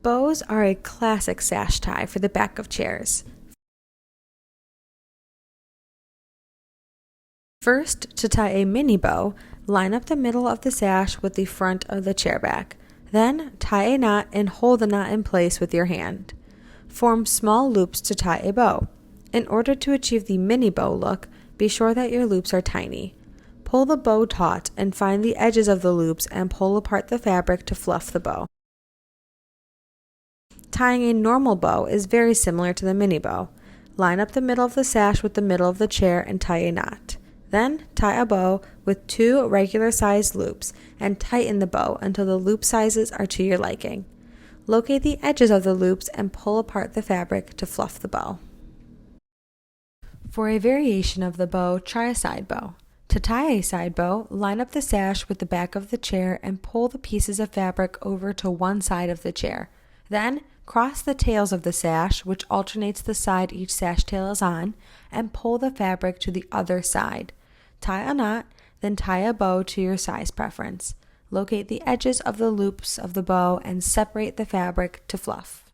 Bows are a classic sash tie for the back of chairs. First, to tie a mini bow, line up the middle of the sash with the front of the chair back. Then, tie a knot and hold the knot in place with your hand. Form small loops to tie a bow. In order to achieve the mini bow look, be sure that your loops are tiny. Pull the bow taut and find the edges of the loops and pull apart the fabric to fluff the bow. Tying a normal bow is very similar to the mini bow. Line up the middle of the sash with the middle of the chair and tie a knot. Then, tie a bow with 2 regular-sized loops and tighten the bow until the loop sizes are to your liking. Locate the edges of the loops and pull apart the fabric to fluff the bow. For a variation of the bow, try a side bow. To tie a side bow, line up the sash with the back of the chair and pull the pieces of fabric over to one side of the chair. Then, cross the tails of the sash, which alternates the side each sash tail is on, and pull the fabric to the other side. Tie a knot, then tie a bow to your size preference. Locate the edges of the loops of the bow and separate the fabric to fluff.